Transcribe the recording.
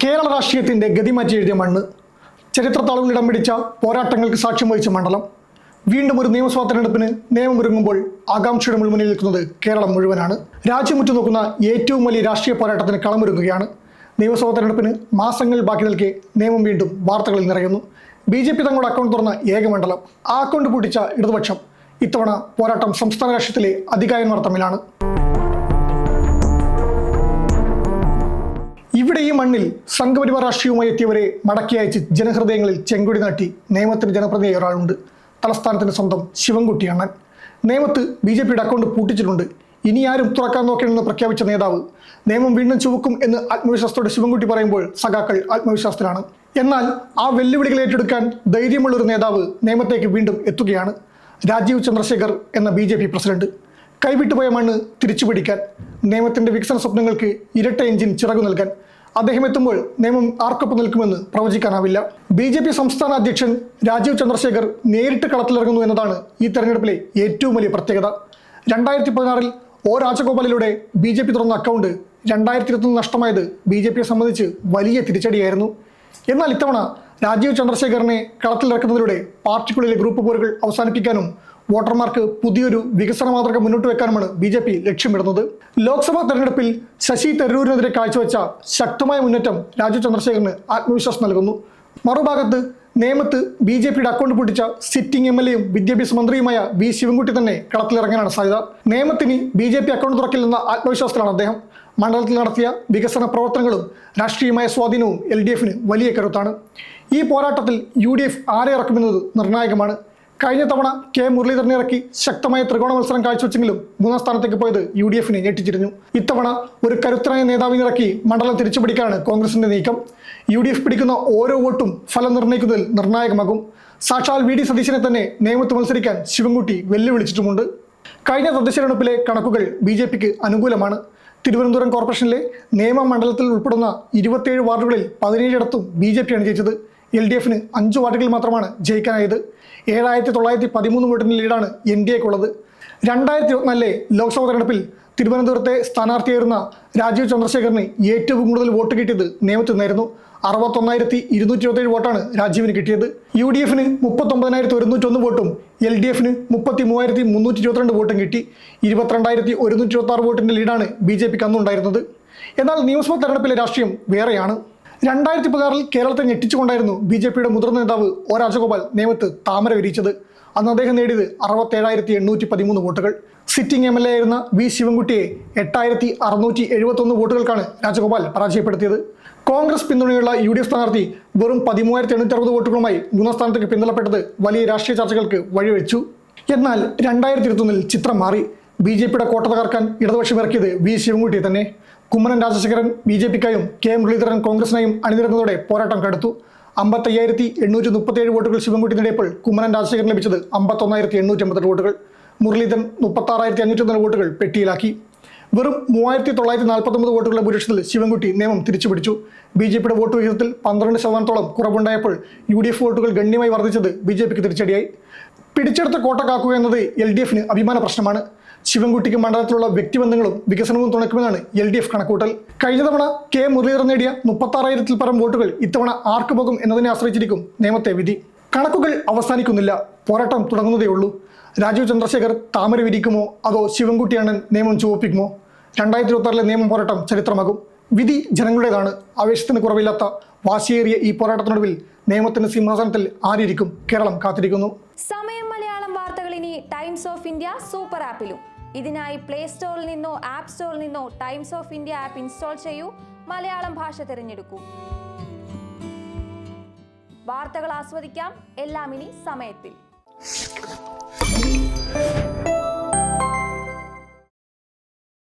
കേരള രാഷ്ട്രീയത്തിന്റെ ഗതിമാറ്റി എഴുതിയ മണ്ണ്, ചരിത്രത്താളുകൾ ഇടം പിടിച്ച പോരാട്ടങ്ങൾക്ക് സാക്ഷ്യം വഹിച്ച മണ്ഡലം. വീണ്ടും ഒരു നിയമസഭാ തെരഞ്ഞെടുപ്പിന് നിയമമൊരുങ്ങുമ്പോൾ ആകാംക്ഷയുടെ മുൾമുന്നിൽ നിൽക്കുന്നത് കേരളം മുഴുവനാണ്. രാജ്യം ഉറ്റുനോക്കുന്ന ഏറ്റവും വലിയ രാഷ്ട്രീയ പോരാട്ടത്തിന് കളമൊരുങ്ങുകയാണ്. നിയമസഭാ തെരഞ്ഞെടുപ്പിന് മാസങ്ങൾ ബാക്കി നിൽക്കെ നിയമം വീണ്ടും വാർത്തകളിൽ നിറയുന്നു. BJP തങ്ങളുടെ അക്കൗണ്ട് തുറന്ന ഏക മണ്ഡലം, ആ അക്കൗണ്ട് പൂട്ടിച്ച ഇടതുപക്ഷം. ഇത്തവണ പോരാട്ടം സംസ്ഥാന രാഷ്ട്രീയത്തിലെ അധികായന്മാർ തമ്മിലാണ്. ഇവിടെ ഈ മണ്ണിൽ സംഘപരിവാർ രാഷ്ട്രീയവുമായി എത്തിയവരെ മടക്കി അയച്ച് ജനഹൃദയങ്ങളിൽ ചെങ്കൊടി നാട്ടി നിയമത്തിന് ജനപ്രതിനിധിയായ ഒരാളുണ്ട്. തലസ്ഥാനത്തിന് സ്വന്തം ശിവൻകുട്ടി അണ്ണൻ. നിയമത്ത് BJPയുടെ അക്കൗണ്ട് പൂട്ടിച്ചിട്ടുണ്ട്. ഇനി ആരും തുറക്കാൻ നോക്കണമെന്ന് പ്രഖ്യാപിച്ച നേതാവ് നിയമം വീണ്ടും ചുവക്കും എന്ന് ആത്മവിശ്വാസത്തോടെ ശിവൻകുട്ടി പറയുമ്പോൾ സഖാക്കൾ ആത്മവിശ്വാസത്തിലാണ്. എന്നാൽ ആ വെല്ലുവിളികൾ ഏറ്റെടുക്കാൻ ധൈര്യമുള്ളൊരു നേതാവ് നിയമത്തേക്ക് വീണ്ടും എത്തുകയാണ്. രാജീവ് ചന്ദ്രശേഖർ എന്ന BJP പ്രസിഡന്റ്. കൈവിട്ടുപോയ മണ്ണ് തിരിച്ചുപിടിക്കാൻ, നിയമത്തിന്റെ വികസന സ്വപ്നങ്ങൾക്ക് ഇരട്ട എഞ്ചിൻ ചിറകു നൽകാൻ അദ്ദേഹം എത്തുമ്പോൾ നിയമം ആർക്കൊപ്പം നിൽക്കുമെന്ന് പ്രവചിക്കാനാവില്ല. BJP സംസ്ഥാന അധ്യക്ഷൻ രാജീവ് ചന്ദ്രശേഖർ നേരിട്ട് കളത്തിലിറങ്ങുന്നു എന്നതാണ് ഈ തെരഞ്ഞെടുപ്പിലെ ഏറ്റവും വലിയ പ്രത്യേകത. 2016 O രാജഗോപാലിലൂടെ BJP തുറന്ന അക്കൗണ്ട് 2021 നഷ്ടമായത് BJPയെ സംബന്ധിച്ച് വലിയ തിരിച്ചടിയായിരുന്നു. എന്നാൽ ഇത്തവണ രാജീവ് ചന്ദ്രശേഖറിനെ കളത്തിലിറക്കുന്നതിലൂടെ പാർട്ടിക്കുള്ളിലെ ഗ്രൂപ്പ് പോരുകൾ അവസാനിപ്പിക്കാനും വോട്ടർമാർക്ക് പുതിയൊരു വികസന മാതൃക മുന്നോട്ട് വെക്കാനുമാണ് BJP ലക്ഷ്യമിടുന്നത്. ലോക്സഭാ തെരഞ്ഞെടുപ്പിൽ ശശി തരൂരിനെതിരെ കാഴ്ചവെച്ച ശക്തമായ മുന്നേറ്റം രാജീവ് ചന്ദ്രശേഖറിന് ആത്മവിശ്വാസം നൽകുന്നു. മറുഭാഗത്ത് നേമത്ത് BJPയുടെ അക്കൗണ്ട് പൊട്ടിച്ച സിറ്റിംഗ് MLAയും വിദ്യാഭ്യാസ മന്ത്രിയുമായ V ശിവൻകുട്ടി തന്നെ കളത്തിലിറങ്ങാനാണ് സാധ്യത. നേമത്തിന് BJP അക്കൗണ്ട് തുറക്കില്ലെന്ന ആത്മവിശ്വാസത്തിലാണ് അദ്ദേഹം. മണ്ഡലത്തിൽ നടത്തിയ വികസന പ്രവർത്തനങ്ങളും രാഷ്ട്രീയമായ സ്വാധീനവും LDFന് വലിയ കരുത്താണ്. ഈ പോരാട്ടത്തിൽ UDF ആരെ ഇറക്കുമെന്നത് നിർണായകമാണ്. കഴിഞ്ഞ തവണ K മുരളീധരനെ ഇറക്കി ശക്തമായ ത്രികോണ മത്സരം കാഴ്ചവെച്ചെങ്കിലും 3ാം സ്ഥാനത്തേക്ക് പോയത് UDFനെ ഞെട്ടിച്ചിരുന്നു. ഇത്തവണ ഒരു കരുത്തനായ നേതാവിനെ ഇറക്കി മണ്ഡലം തിരിച്ചുപിടിക്കാനാണ് കോൺഗ്രസിന്റെ നീക്കം. UDF പിടിക്കുന്ന ഓരോ വോട്ടും ഫലം നിർണ്ണയിക്കുന്നതിൽ നിർണായകമാകും. സാക്ഷാൽ VD സതീശനെ തന്നെ നിയമത്ത് മത്സരിക്കാൻ ശിവൻകുട്ടി വെല്ലുവിളിച്ചിട്ടുമുണ്ട്. കഴിഞ്ഞ തദ്ദേശ തെരഞ്ഞെടുപ്പിലെ കണക്കുകൾ BJPക്ക് അനുകൂലമാണ്. തിരുവനന്തപുരം കോർപ്പറേഷനിലെ നിയമ മണ്ഡലത്തിൽ ഉൾപ്പെടുന്ന 27 വാർഡുകളിൽ 17ഇടത്തും BJPയാണ് ജയിച്ചത്. LDFന് 5 വാർഡുകളിൽ മാത്രമാണ് ജയിക്കാനായത്. 7913 വോട്ടിന് ലീഡാണ് NDAക്കുള്ളത്. 2024 ലോക്സഭാ തെരഞ്ഞെടുപ്പിൽ തിരുവനന്തപുരത്തെ സ്ഥാനാർത്ഥിയായിരുന്ന രാജീവ് ചന്ദ്രശേഖറിന് ഏറ്റവും കൂടുതൽ വോട്ട് കിട്ടിയത് നേമത്ത് നിന്നായിരുന്നു. 61,227 വോട്ടാണ് രാജീവിന് കിട്ടിയത്. UDFന് 39,101 വോട്ടും LDFന് 33,322 വോട്ടും കിട്ടി. 22,126 വോട്ടിന്റെ ലീഡാണ് BJPക്ക് അന്നുണ്ടായിരുന്നത്. എന്നാൽ നിയമസഭാ തെരഞ്ഞെടുപ്പിലെ രാഷ്ട്രീയം വേറെയാണ്. 2016 കേരളത്തെ ഞെട്ടിച്ചുകൊണ്ടായിരുന്നു BJPയുടെ മുതിർന്ന നേതാവ് O രാജഗോപാൽ നേമത്ത് താമര വിരിച്ചത്. അന്ന് അദ്ദേഹം നേടിയത് 67,813 വോട്ടുകൾ. സിറ്റിംഗ് MLA ആയിരുന്ന V ശിവൻകുട്ടിയെ 8,671 വോട്ടുകൾക്കാണ് രാജഗോപാൽ പരാജയപ്പെടുത്തിയത്. കോൺഗ്രസ് പിന്തുണയുള്ള UDF സ്ഥാനാർത്ഥി വെറും 13,860 വോട്ടുകളുമായി 3ാം സ്ഥാനത്തേക്ക് പിന്തള്ളപ്പെട്ടത് വലിയ രാഷ്ട്രീയ ചർച്ചകൾക്ക് വഴിവെച്ചു. എന്നാൽ 2021 ചിത്രം മാറി. BJPയുടെ കോട്ട തകർക്കാൻ ഇടതുപക്ഷം ഇറക്കിയത് V ശിവൻകുട്ടിയെ തന്നെ. കുമ്മനം രാജശേഖരൻ BJPക്കായും K മുരളീധരൻ കോൺഗ്രസിനായും അണിനിരന്നതോടെ പോരാട്ടം കടുത്തു. 55,837 വോട്ടുകൾ ശിവൻകുട്ടി നേടിയപ്പോൾ കുമ്മനം രാജശേഖരൻ ലഭിച്ചത് 51,882 വോട്ടുകൾ. മുരളീധരൻ 36,501 വോട്ടുകൾ പെട്ടിയിലാക്കി. വെറും 3,949 വോട്ടുകളുടെ ഭൂരിപക്ഷത്തിൽ ശിവൻകുട്ടി നിയമം തിരിച്ചുപിടിച്ചു. BJPയുടെ വോട്ട് വിഹിതത്തിൽ 12% കുറവുണ്ടായപ്പോൾ UDF വോട്ടുകൾ ഗണ്യമായി വർദ്ധിച്ചത് BJPക്ക് തിരിച്ചടിയായി. പിടിച്ചെടുത്ത കോട്ട കാക്കുക എന്നത് LDFന് അഭിമാന പ്രശ്നമാണ്. ശിവൻകുട്ടിക്ക് മണ്ഡലത്തിലുള്ള വ്യക്തിബന്ധങ്ങളും വികസനവും തുണയ്ക്കുമെന്നാണ് LDF കണക്കൂട്ടൽ. കഴിഞ്ഞ തവണ K മുരളീധരൻ നേടിയ 36,000-ൽ പരം വോട്ടുകൾ ഇത്തവണ ആർക്ക് പോകും എന്നതിനെ ആശ്രയിച്ചിരിക്കും നേമത്തെ വിധി. കണക്കുകൾ അവസാനിക്കുന്നില്ല, പോരാട്ടം തുടങ്ങുന്നതേ ഉള്ളൂ. രാജീവ് ചന്ദ്രശേഖർ താമര വിരിക്കുമോ അതോ ശിവൻകുട്ടിയാണ് നിയമം ചുവപ്പിക്കുമോ? 2026 നിയമം പോരാട്ടം ചരിത്രമാകും. വിധി ജനങ്ങളുടേതാണ്. ആവേശത്തിന് കുറവില്ലാത്ത വാശിയേറിയ ഈ പോരാട്ടത്തിനൊടുവിൽ നിയമത്തിന്റെ സിംഹാസനത്തിൽ ആരിയിരിക്കും? കേരളം കാത്തിരിക്കുന്നു. സമയം മലയാളം വാർത്തകൾ ഇനി ടൈംസ് ഓഫ് ഇന്ത്യ സൂപ്പർ ആപ്പിലും. ഇതിനായി പ്ലേ സ്റ്റോറിൽ നിന്നോ ആപ്പ് സ്റ്റോറിൽ നിന്നോ times of India app install ചെയ്യൂ. മലയാളം ഭാഷ തിരഞ്ഞെടുക്കൂ. വാർത്തകൾ ആസ്വദിക്കാം. എല്ലാം ഇനി സമയത്തിൽ.